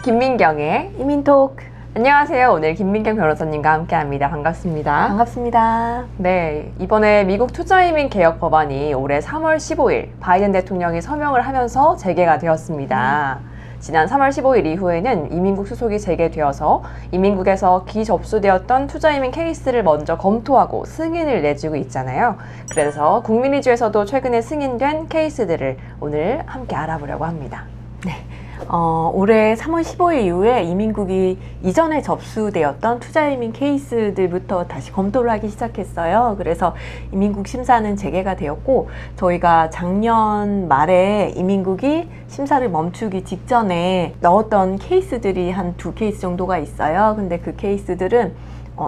김민경의 이민톡. 안녕하세요. 오늘 김민경 변호사님과 함께합니다. 반갑습니다. 반갑습니다. 네, 이번에 미국 투자이민 개혁 법안이 올해 3월 15일 바이든 대통령이 서명을 하면서 재개가 되었습니다. 지난 3월 15일 이후에는 이민국 수속이 재개되어서 이민국에서 기접수되었던 투자이민 케이스를 먼저 검토하고 승인을 내주고 있잖아요. 그래서 국민위주에서도 최근에 승인된 케이스들을 오늘 함께 알아보려고 합니다. 네. 올해 3월 15일 이후에 이민국이 이전에 접수되었던 투자이민 케이스들부터 다시 검토를 하기 시작했어요. 그래서 이민국 심사는 재개가 되었고, 저희가 작년 말에 이민국이 심사를 멈추기 직전에 넣었던 케이스들이 한 2케이스 정도가 있어요. 근데 그 케이스들은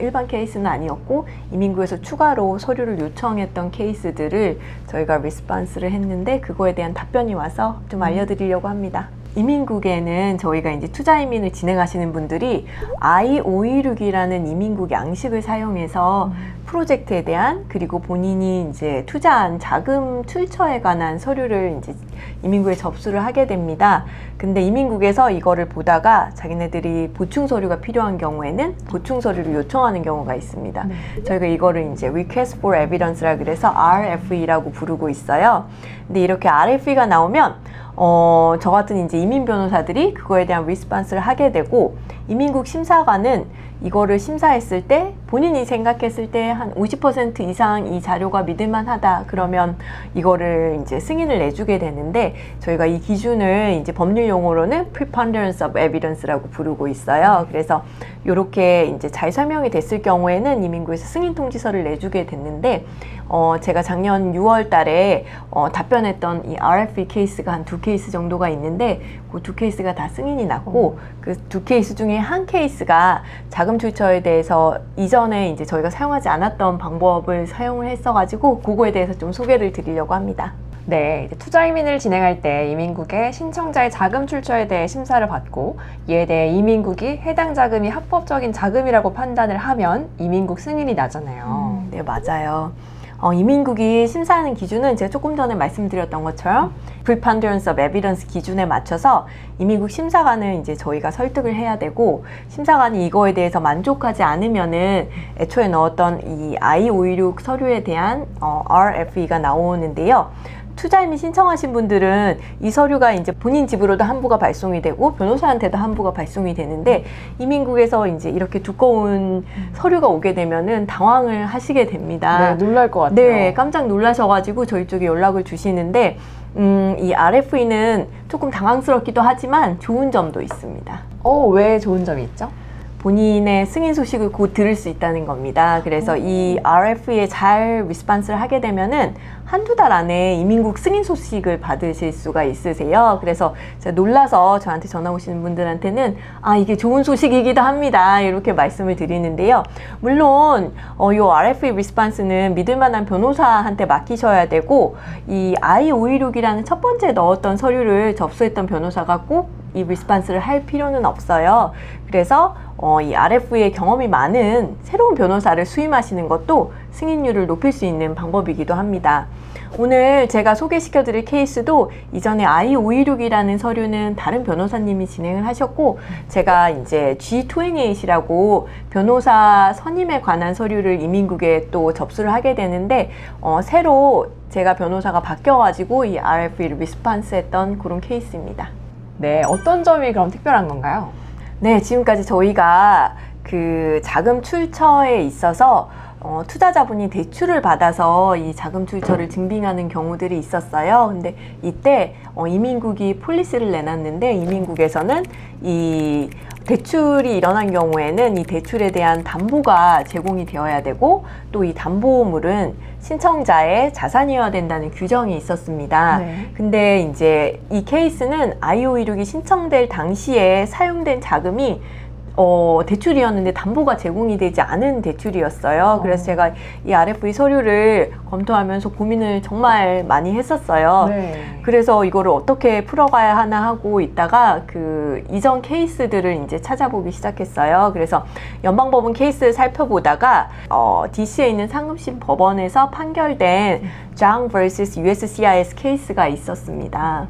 일반 케이스는 아니었고 이민국에서 추가로 서류를 요청했던 케이스들을 저희가 리스폰스를 했는데 그거에 대한 답변이 와서 좀 알려드리려고 합니다. 이민국에는 저희가 이제 투자이민을 진행하시는 분들이 I-526이라는 이민국 양식을 사용해서 프로젝트에 대한, 그리고 본인이 이제 투자한 자금 출처에 관한 서류를 이제 이민국에 접수를 하게 됩니다. 근데 이민국에서 이거를 보다가 자기네들이 보충 서류가 필요한 경우에는 보충 서류를 요청하는 경우가 있습니다. 저희가 이거를 이제 Request for Evidence라 그래서 RFE라고 부르고 있어요. 근데 이렇게 RFE가 나오면 저 같은 이제 이민 변호사들이 그거에 대한 리스폰스를 하게 되고, 이민국 심사관은 이거를 심사했을 때 본인이 생각했을 때 한 50% 이상 이 자료가 믿을만하다 그러면 이거를 이제 승인을 내주게 되는데, 저희가 이 기준을 이제 법률 용어로는 preponderance of evidence라고 부르고 있어요. 그래서 이렇게 이제 잘 설명이 됐을 경우에는 이민국에서 승인 통지서를 내주게 됐는데, 제가 작년 6월 달에 답변했던 이 RFE 케이스가 한 2케이스 정도가 있는데, 그 2케이스가 다 승인이 났고, 그 2케이스 중에 한 케이스가 자금 출처에 대해서 이전에 이제 저희가 사용하지 않았던 방법을 사용을 했어가지고 그거에 대해서 좀 소개를 드리려고 합니다. 네, 투자이민을 진행할 때 이민국의 신청자의 자금 출처에 대해 심사를 받고, 이에 대해 이민국이 해당 자금이 합법적인 자금이라고 판단을 하면 이민국 승인이 나잖아요. 네, 맞아요. 이민국이 심사하는 기준은 제가 조금 전에 말씀드렸던 것처럼 preponderance of evidence 기준에 맞춰서 이민국 심사관을 이제 저희가 설득을 해야 되고, 심사관이 이거에 대해서 만족하지 않으면은 애초에 넣었던 이 I-526 서류에 대한 RFE가 나오는데요. 투자이민 신청하신 분들은 이 서류가 이제 본인 집으로도 한부가 발송이 되고 변호사한테도 한부가 발송이 되는데, 이민국에서 이제 이렇게 두꺼운 서류가 오게 되면은 당황을 하시게 됩니다. 네, 놀랄 것 같아요. 네, 깜짝 놀라셔가지고 저희 쪽에 연락을 주시는데, 이 RFE는 조금 당황스럽기도 하지만 좋은 점도 있습니다. 왜 좋은 점이 있죠? 본인의 승인 소식을 곧 들을 수 있다는 겁니다. 그래서 이 RFE에 잘 리스폰스를 하게 되면은 한두 달 안에 이민국 승인 소식을 받으실 수가 있으세요. 그래서 제가 놀라서 저한테 전화 오시는 분들한테는 이게 좋은 소식이기도 합니다, 이렇게 말씀을 드리는데요. 물론 이 RFE 리스폰스는 믿을 만한 변호사한테 맡기셔야 되고, 이 I-526이라는 첫 번째 넣었던 서류를 접수했던 변호사가 꼭 이 리스폰스를 할 필요는 없어요. 그래서 이 RFE의 경험이 많은 새로운 변호사를 수임하시는 것도 승인율을 높일 수 있는 방법이기도 합니다. 오늘 제가 소개시켜 드릴 케이스도 이전에 I-526이라는 서류는 다른 변호사님이 진행을 하셨고, 제가 이제 G28이라고 변호사 선임에 관한 서류를 이민국에 또 접수를 하게 되는데, 새로 제가 변호사가 바뀌어가지고 이 RFE를 리스폰스 했던 그런 케이스입니다. 네, 어떤 점이 그럼 특별한 건가요? 네, 지금까지 저희가 그 자금 출처에 있어서 투자자분이 대출을 받아서 이 자금 출처를 증빙하는 경우들이 있었어요. 근데 이때 이민국이 폴리시를 내놨는데, 이민국에서는 이 대출이 일어난 경우에는 이 대출에 대한 담보가 제공이 되어야 되고, 또 이 담보물은 신청자의 자산이어야 된다는 규정이 있었습니다. 근데 이제 이 케이스는 I-526이 신청될 당시에 사용된 자금이 대출이었는데 담보가 제공이 되지 않은 대출이었어요. 그래서 제가 이 RFE 서류를 검토하면서 고민을 정말 많이 했었어요. 그래서 이거를 어떻게 풀어가야 하나 하고 있다가 그 이전 케이스들을 이제 찾아보기 시작했어요. 그래서 연방법원 케이스를 살펴보다가 DC에 있는 상급심 법원에서 판결된 Zhang vs. USCIS 케이스가 있었습니다.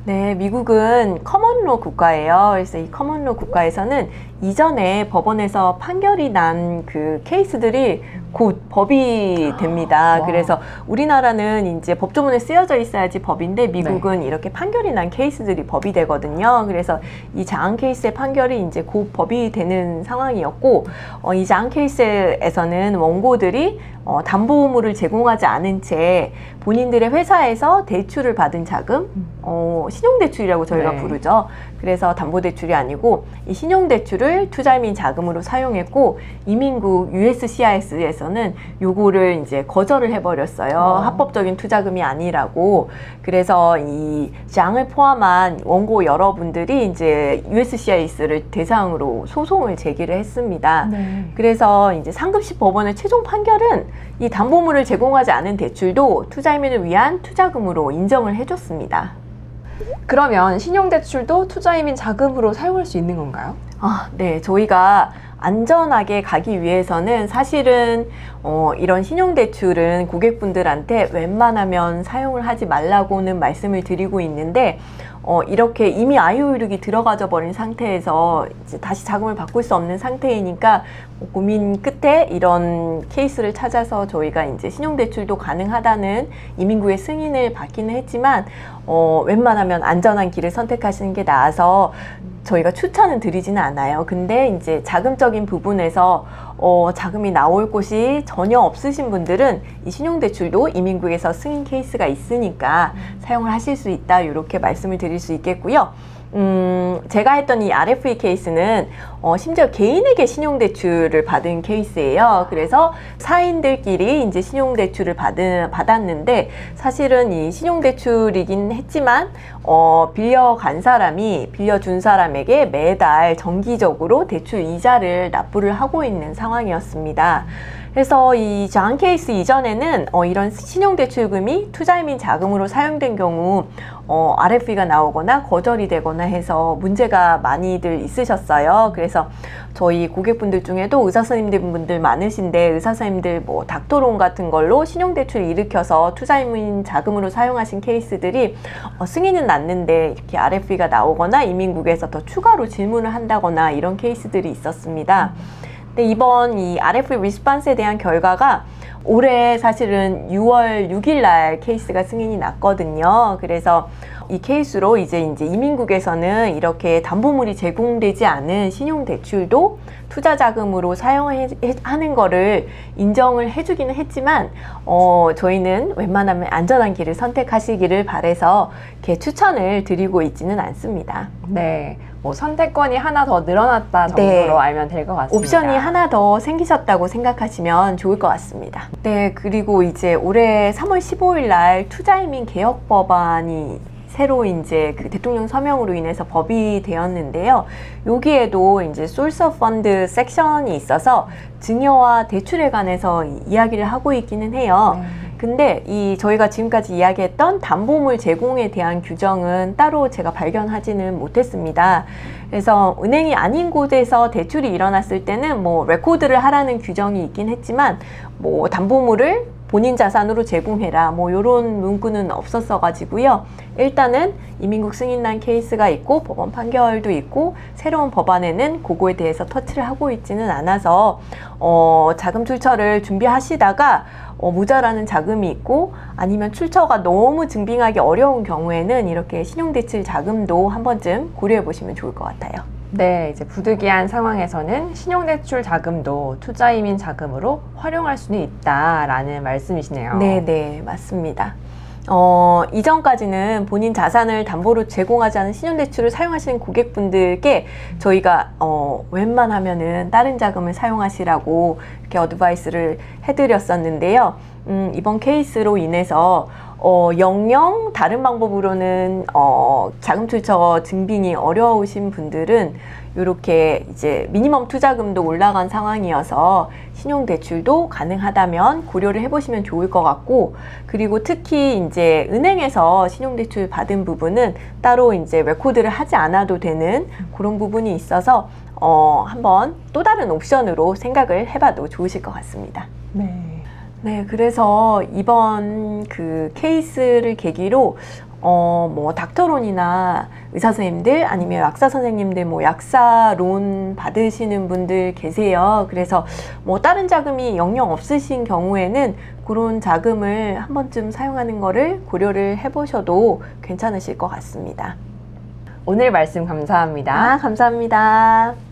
네, 미국은 커먼로 국가예요. 그래서 이 커먼로 국가에서는 이전에 법원에서 판결이 난 그 케이스들이 곧 법이 됩니다. 와. 그래서 우리나라는 이제 법조문에 쓰여져 있어야지 법인데 미국은 이렇게 판결이 난 케이스들이 법이 되거든요. 그래서 이 자항 케이스의 판결이 이제 곧 법이 되는 상황이었고, 이 자항 케이스에서는 원고들이 담보물을 제공하지 않은 채 본인들의 회사에서 대출을 받은 자금, 신용대출이라고 저희가 네. 부르죠. 그래서 담보대출이 아니고 이 신용대출을 투자이민 자금으로 사용했고, 이민국 USCIS에서는 요거를 이제 거절을 해버렸어요. 합법적인 투자금이 아니라고. 그래서 이 장을 포함한 원고 여러분들이 이제 USCIS를 대상으로 소송을 제기를 했습니다. 네. 그래서 이제 상급시 법원의 최종 판결은 이 담보물을 제공하지 않은 대출도 투자이민을 위한 투자금으로 인정을 해줬습니다. 그러면 신용대출도 투자이민 자금으로 사용할 수 있는 건가요? 네, 저희가 안전하게 가기 위해서는 사실은 이런 신용대출은 고객분들한테 웬만하면 사용을 하지 말라고는 말씀을 드리고 있는데, 이렇게 이미 IO유력이 들어가져 버린 상태에서 이제 다시 자금을 바꿀 수 없는 상태이니까 고민 끝에 이런 케이스를 찾아서 저희가 이제 신용대출도 가능하다는 이민국의 승인을 받기는 했지만, 웬만하면 안전한 길을 선택하시는 게 나아서 저희가 추천은 드리지는 않아요. 근데 이제 자금적인 부분에서 자금이 나올 곳이 전혀 없으신 분들은 이 신용대출도 이민국에서 승인 케이스가 있으니까 사용을 하실 수 있다, 이렇게 말씀을 드릴 수 있겠고요. 제가 했던 이 RFE 케이스는 심지어 개인에게 신용대출을 받은 케이스예요. 그래서 사인들끼리 이제 신용대출을 받았는데, 사실은 이 신용대출이긴 했지만 빌려준 사람에게 매달 정기적으로 대출 이자를 납부를 하고 있는 상황이었습니다. 그래서 이 자항 케이스 이전에는 이런 신용대출금이 투자이민 자금으로 사용된 경우 RFE가 나오거나 거절이 되거나 해서 문제가 많이들 있으셨어요. 그래서 저희 고객분들 중에도 의사 선생님들 많으신데, 의사 선생님들 뭐 닥터론 같은 걸로 신용대출 일으켜서 투자이민 자금으로 사용하신 케이스들이 승인은 났는데 이렇게 RFE가 나오거나 이민국에서 더 추가로 질문을 한다거나 이런 케이스들이 있었습니다. 근데 이번 이 RFE 리스판스에 대한 결과가 올해 사실은 6월 6일 날 케이스가 승인이 났거든요. 그래서 이 케이스로 이제 이민국에서는 이렇게 담보물이 제공되지 않은 신용대출도 투자자금으로 사용하는 거를 인정을 해주기는 했지만, 저희는 웬만하면 안전한 길을 선택하시기를 바라서 이렇게 추천을 드리고 있지는 않습니다. 네. 뭐 선택권이 하나 더 늘어났다 정도로 네. 알면 될 것 같습니다. 옵션이 하나 더 생기셨다고 생각하시면 좋을 것 같습니다. 네, 그리고 이제 올해 3월 15일 날 투자이민 개혁 법안이 새로 이제 그 대통령 서명으로 인해서 법이 되었는데요. 여기에도 이제 소스 오브 펀드 섹션이 있어서 증여와 대출에 관해서 이야기를 하고 있기는 해요. 근데 저희가 지금까지 이야기했던 담보물 제공에 대한 규정은 따로 제가 발견하지는 못했습니다. 그래서 은행이 아닌 곳에서 대출이 일어났을 때는 뭐 레코드를 하라는 규정이 있긴 했지만, 뭐 담보물을 본인 자산으로 제공해라, 뭐 요런 문구는 없었어 가지고요. 일단은 이민국 승인난 케이스가 있고 법원 판결도 있고 새로운 법안에는 그거에 대해서 터치를 하고 있지는 않아서 자금 출처를 준비하시다가 모자라는 자금이 있고 아니면 출처가 너무 증빙하기 어려운 경우에는 이렇게 신용대출 자금도 한 번쯤 고려해 보시면 좋을 것 같아요. 네, 이제 부득이한 상황에서는 신용대출 자금도 투자이민 자금으로 활용할 수는 있다라는 말씀이시네요. 네, 맞습니다. 이전까지는 본인 자산을 담보로 제공하지 않은 신용대출을 사용하시는 고객분들께 저희가 웬만하면은 다른 자금을 사용하시라고 이렇게 어드바이스를 해드렸었는데요. 이번 케이스로 인해서 영영 다른 방법으로는 자금 출처 증빙이 어려우신 분들은 이렇게 이제 미니멈 투자금도 올라간 상황이어서 신용대출도 가능하다면 고려를 해보시면 좋을 것 같고, 그리고 특히 이제 은행에서 신용대출 받은 부분은 따로 이제 레코드를 하지 않아도 되는 그런 부분이 있어서 한번 또 다른 옵션으로 생각을 해봐도 좋으실 것 같습니다. 네. 네, 그래서 이번 그 케이스를 계기로 뭐 닥터론이나 의사 선생님들 아니면 약사 선생님들 뭐 약사론 받으시는 분들 계세요. 그래서 뭐 다른 자금이 영영 없으신 경우에는 그런 자금을 한 번쯤 사용하는 거를 고려를 해보셔도 괜찮으실 것 같습니다. 오늘 말씀 감사합니다. 감사합니다.